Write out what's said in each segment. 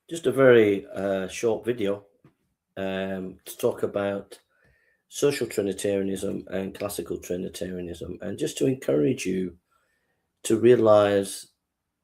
Just a very short video to talk about social Trinitarianism and classical Trinitarianism, and just to encourage you to realize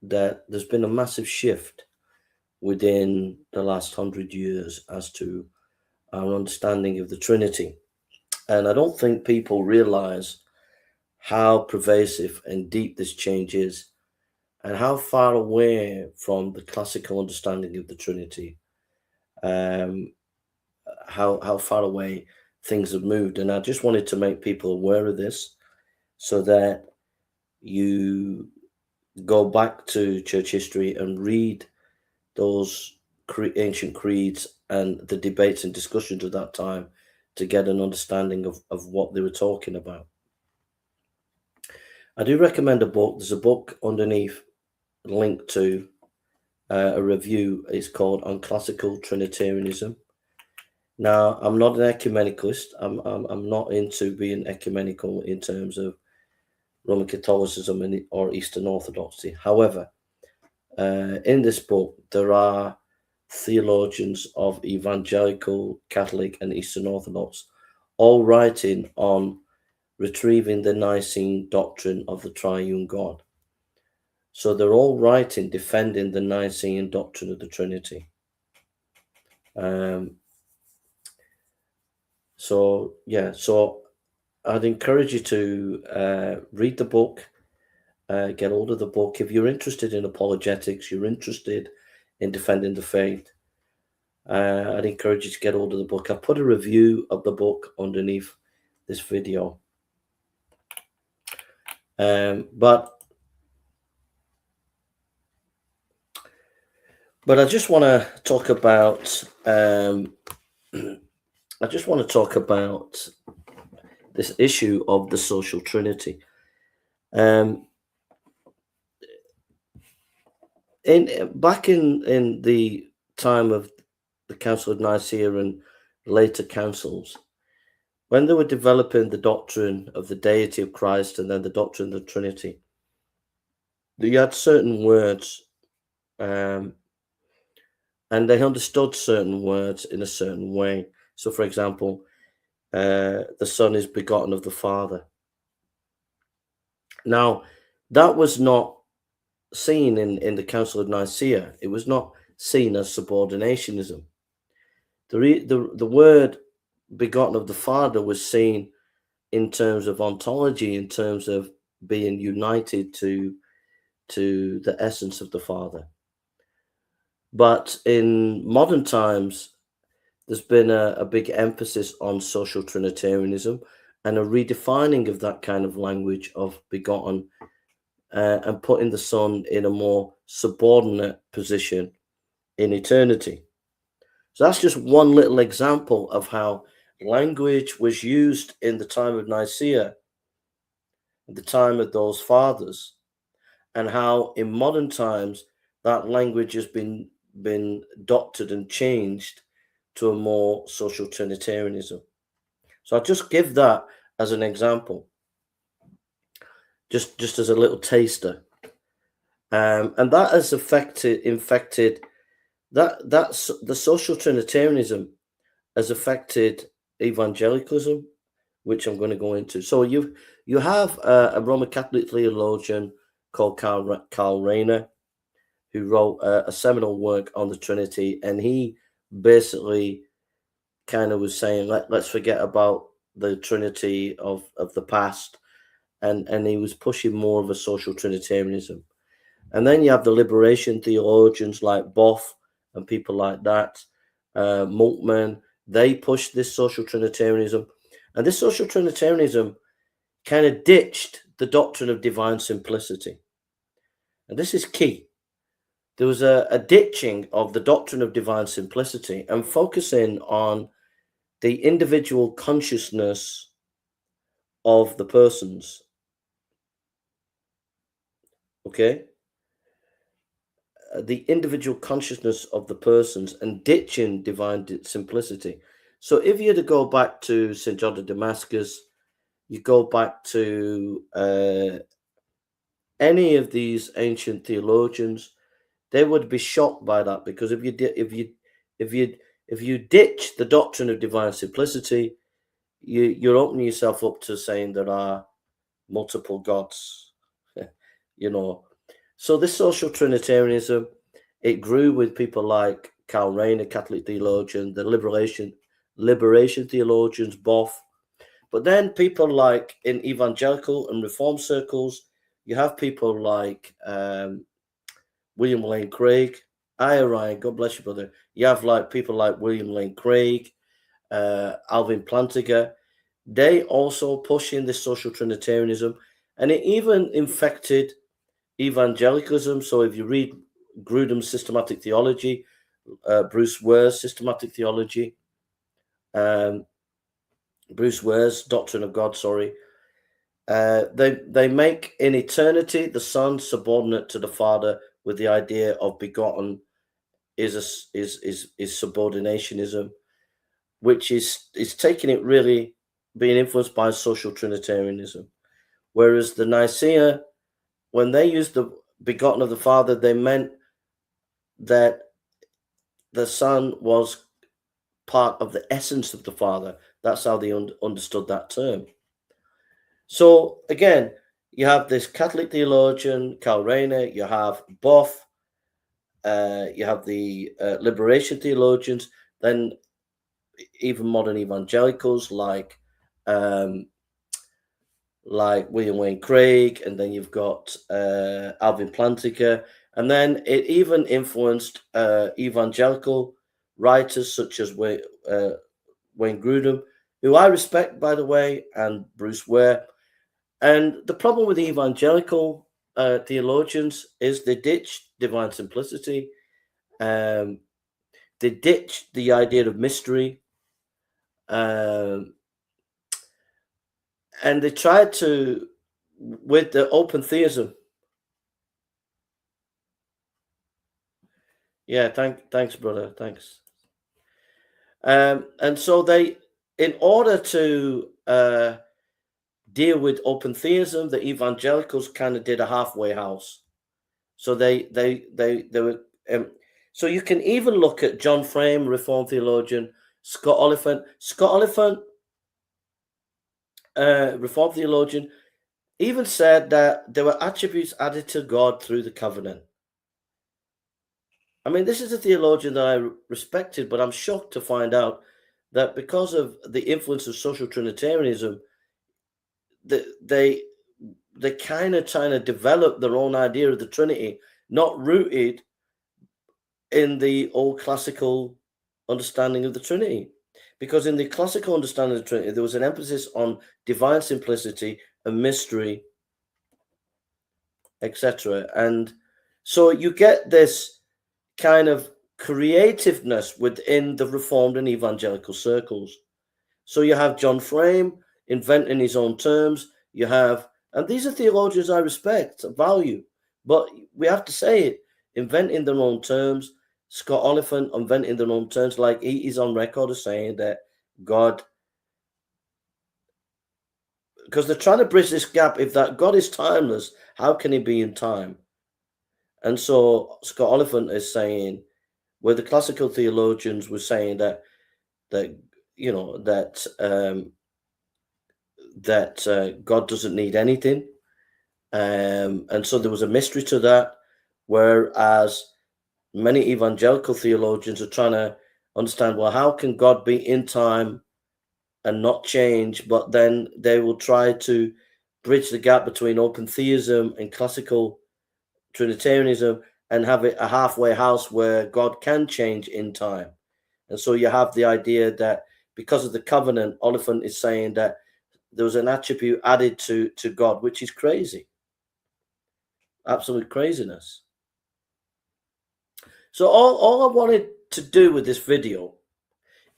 that there's been a massive shift within the last 100 years as to our understanding of the Trinity. And I don't think people realize how pervasive and deep this change is, and how far away from the classical understanding of the Trinity, how far away things have moved. And I just wanted to make people aware of this so that you go back to church history and read those ancient creeds and the debates and discussions of that time to get an understanding of what they were talking about. I do recommend a book. There's a book underneath linked to a review. It's called On Classical Trinitarianism. Now, I'm not an ecumenicalist. I'm not into being ecumenical in terms of Roman Catholicism or Eastern Orthodoxy. However, in this book, there are theologians of evangelical, Catholic, and Eastern Orthodox all writing on retrieving the Nicene Doctrine of the Triune God. So they're all writing defending the Nicene Doctrine of the Trinity. So I'd encourage you to read the book, get hold of the book. If you're interested in apologetics, you're interested in defending the faith, I'd encourage you to get hold of the book. I put a review of the book underneath this video. But I just want to talk about this issue of the social Trinity. Back in the time of the Council of Nicaea and later councils, when they were developing the doctrine of the deity of Christ and then the doctrine of the Trinity, they had certain words, and they understood certain words in a certain way. So, for example, the Son is begotten of the Father. Now, that was not seen in the Council of Nicaea. It was not seen as subordinationism. The word begotten of the Father was seen in terms of ontology, in terms of being united to the essence of the Father. But in modern times, there's been a big emphasis on social Trinitarianism and a redefining of that kind of language of begotten, and putting the Son in a more subordinate position in eternity. So that's just one little example of how language was used in the time of Nicaea, at the time of those fathers, and how in modern times that language has been doctored and changed to a more social Trinitarianism. So I'll just give that as an example, just as a little taster, and that has infected that's the social Trinitarianism has affected evangelicalism, which I'm going to go into. So you have a Roman Catholic theologian called Karl Rahner, who wrote a seminal work on the Trinity, and he basically kind of was saying, let's forget about the Trinity of the past, and he was pushing more of a social Trinitarianism. And then you have the liberation theologians like Boff and people like that, Moltmann. They push this social Trinitarianism, and this social Trinitarianism kind of ditched the doctrine of divine simplicity. And this is key. There was a ditching of the doctrine of divine simplicity and focusing on the individual consciousness of the persons. Okay? The individual consciousness of the persons, and ditching divine simplicity. So if you had to go back to St. John of Damascus, you go back to any of these ancient theologians, they would be shocked by that, because if you ditch the doctrine of divine simplicity, you're opening yourself up to saying there are multiple gods. So this social Trinitarianism, it grew with people like Karl Rahner, Catholic theologian, the liberation theologians, Boff. But then people like in evangelical and reform circles, you have people like William Lane Craig. Hi, Ryan. God bless you, brother. You have like people like William Lane Craig, Alvin Plantinga. They also pushing this social Trinitarianism, and it even infected evangelicalism. So if you read Grudem's systematic theology, Bruce Ware's systematic theology, Bruce Ware's doctrine of God, they make in eternity the Son subordinate to the Father, with the idea of begotten is subordinationism, which is taking it really being influenced by social Trinitarianism. Whereas the Nicaea, when they used the begotten of the Father, they meant that the Son was part of the essence of the Father. That's how they understood that term. So again, you have this Catholic theologian, Karl Rahner, you have Boff, you have the liberation theologians, then even modern evangelicals like William Wayne Craig, and then you've got Alvin Plantinga, and then it even influenced evangelical writers such as Wayne Grudem, who I respect, by the way, and Bruce Ware. And the problem with the evangelical theologians is they ditch divine simplicity. They ditch the idea of mystery. And they tried to, with the open theism. Yeah, thanks, brother. Thanks. And so they, in order to deal with open theism, the evangelicals kind of did a halfway house. So they were. So you can even look at John Frame, Reformed theologian, Scott Oliphant, Reformed theologian, even said that there were attributes added to God through the covenant. I mean, this is a theologian that I respected, but I'm shocked to find out that because of the influence of social Trinitarianism, they kind of trying to develop their own idea of the Trinity, not rooted in the old classical understanding of the Trinity. Because in the classical understanding of the Trinity, there was an emphasis on divine simplicity and mystery, etc. And so you get this kind of creativeness within the Reformed and evangelical circles. So you have John Frame inventing his own terms. You have, and these are theologians I respect, value, but we have to say it, inventing their own terms. Scott Oliphant inventing their own terms, like he is on record as saying that God, because they're trying to bridge this gap. If that God is timeless, how can he be in time? And so Scott Oliphant is saying, where the classical theologians were saying that God doesn't need anything, and so there was a mystery to that, whereas many evangelical theologians are trying to understand, well, how can God be in time and not change? But then they will try to bridge the gap between open theism and classical Trinitarianism and have it a halfway house where God can change in time. And so you have the idea that because of the covenant, Oliphant is saying that there was an attribute added to God, which is crazy. Absolute craziness. So all I wanted to do with this video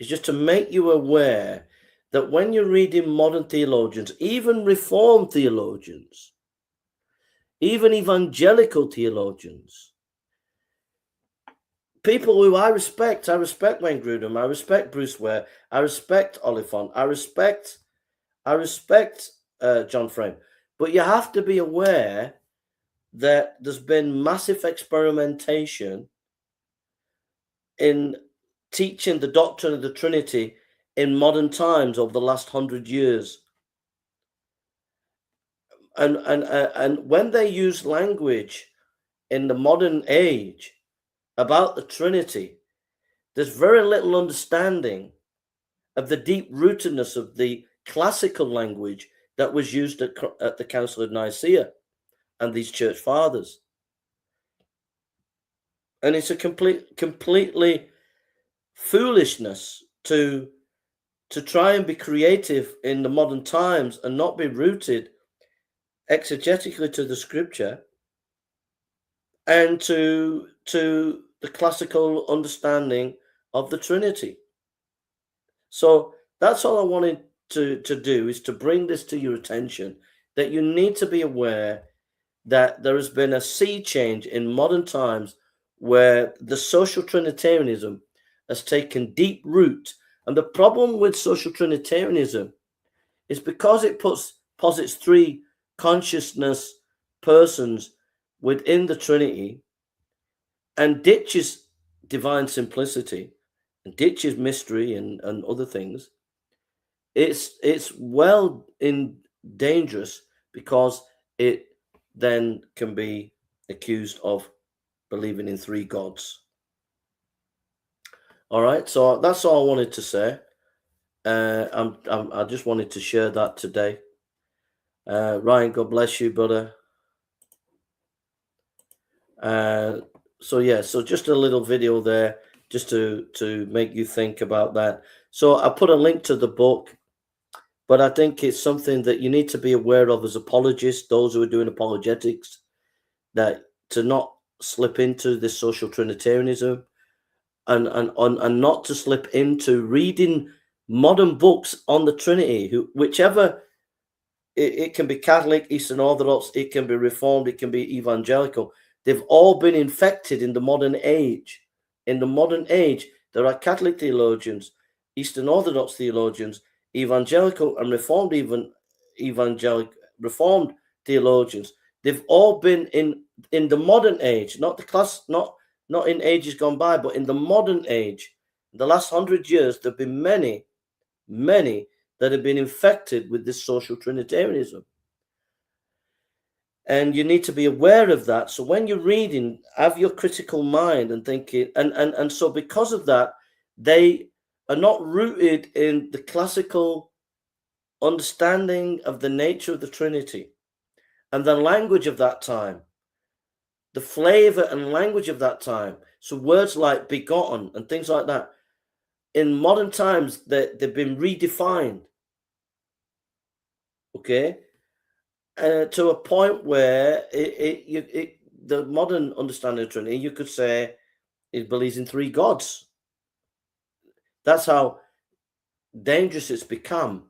is just to make you aware that when you're reading modern theologians, even Reformed theologians, even evangelical theologians, people who I respect Wayne Grudem, I respect Bruce Ware, I respect Oliphant, I respect John Frame, but you have to be aware that there's been massive experimentation in teaching the doctrine of the Trinity in modern times over the last 100 years. And when they use language in the modern age about the Trinity, there's very little understanding of the deep rootedness of the classical language that was used at the Council of Nicaea and these church fathers. And it's a completely foolishness to try and be creative in the modern times and not be rooted exegetically to the Scripture and to the classical understanding of the Trinity. So that's all I wanted to do, is to bring this to your attention, that you need to be aware that there has been a sea change in modern times where the social Trinitarianism has taken deep root. And the problem with social Trinitarianism is because it posits three consciousness persons within the Trinity and ditches divine simplicity and ditches mystery and other things, it's well in dangerous, because it then can be accused of believing in three gods. All right, so that's all I wanted to say. I just wanted to share that today. Ryan, God bless you, brother. So yeah, so just a little video there, just to make you think about that. So I put a link to the book, but I think it's something that you need to be aware of as apologists, those who are doing apologetics, that to not slip into this social Trinitarianism, and not to slip into reading modern books on the Trinity, whichever. It can be Catholic, Eastern Orthodox, it can be Reformed, it can be Evangelical. They've all been infected in the modern age. In the modern age, there are Catholic theologians, Eastern Orthodox theologians, Evangelical and Reformed, Reformed theologians. They've all been in the modern age, not in ages gone by, but in the modern age. In the last 100 years, there have been many that have been infected with this social Trinitarianism. And you need to be aware of that. So when you're reading, have your critical mind and thinking, and so because of that, they are not rooted in the classical understanding of the nature of the Trinity and the language of that time, the flavor and language of that time. So words like begotten and things like that, in modern times, they've been redefined. Okay, to a point where the modern understanding of Trinity, you could say, it believes in three gods. That's how dangerous it's become.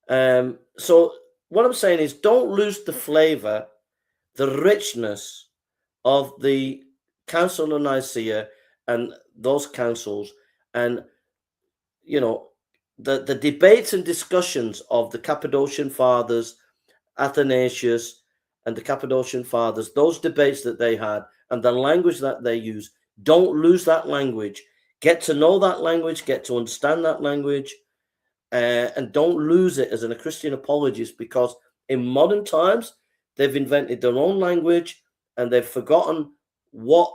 So what I'm saying is, don't lose the flavor, the richness of the Council of Nicaea and those councils, and the debates and discussions of the Cappadocian Fathers, Athanasius and the Cappadocian Fathers, those debates that they had and the language that they use. Don't lose that language. Get to know that language, get to understand that language, and don't lose it as a Christian apologist, because in modern times, they've invented their own language and they've forgotten what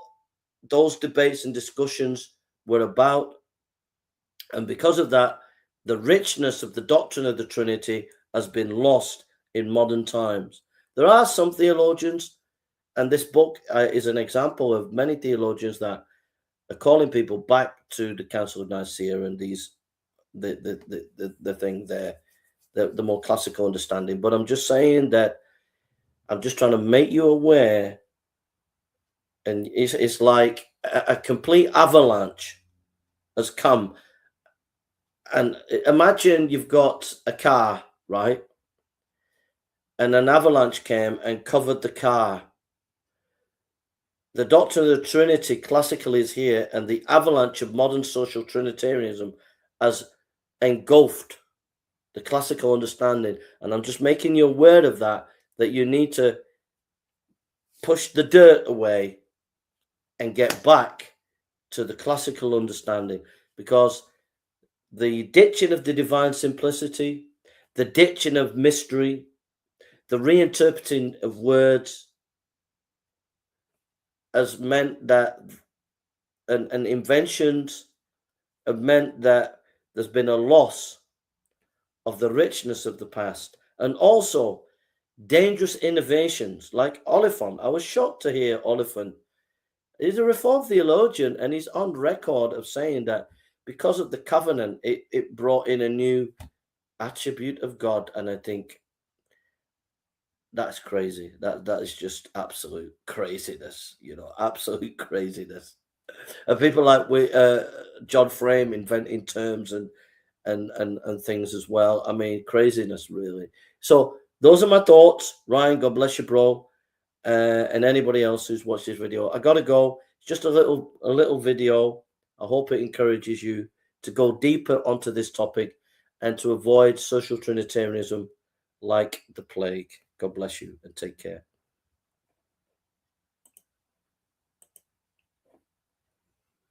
those debates and discussions were about. And because of that, the richness of the doctrine of the Trinity has been lost in modern times. There are some theologians, and this book is an example of many theologians that are calling people back to the Council of Nicaea and the thing there, the more classical understanding. But I'm just saying that I'm just trying to make you aware, and it's like a complete avalanche has come. And imagine you've got a car, right? And an avalanche came and covered the car. The doctrine of the Trinity classically is here, and the avalanche of modern social Trinitarianism has engulfed the classical understanding. And I'm just making you aware of that you need to push the dirt away and get back to the classical understanding, because the ditching of the divine simplicity, the ditching of mystery, the reinterpreting of words has meant that, and inventions have meant that there's been a loss of the richness of the past, and also dangerous innovations like Oliphant. I was shocked to hear Oliphant. He's a Reformed theologian, and he's on record of saying that because of the covenant, it brought in a new attribute of God. And I think that's crazy. That is just absolute craziness, absolute craziness. And people like John Frame inventing terms and things as well. I mean, craziness, really. So those are my thoughts. Ryan, God bless you, bro. And anybody else who's watched this video. I gotta go. It's just a little video. I hope it encourages you to go deeper onto this topic and to avoid social Trinitarianism like the plague. God bless you and take care.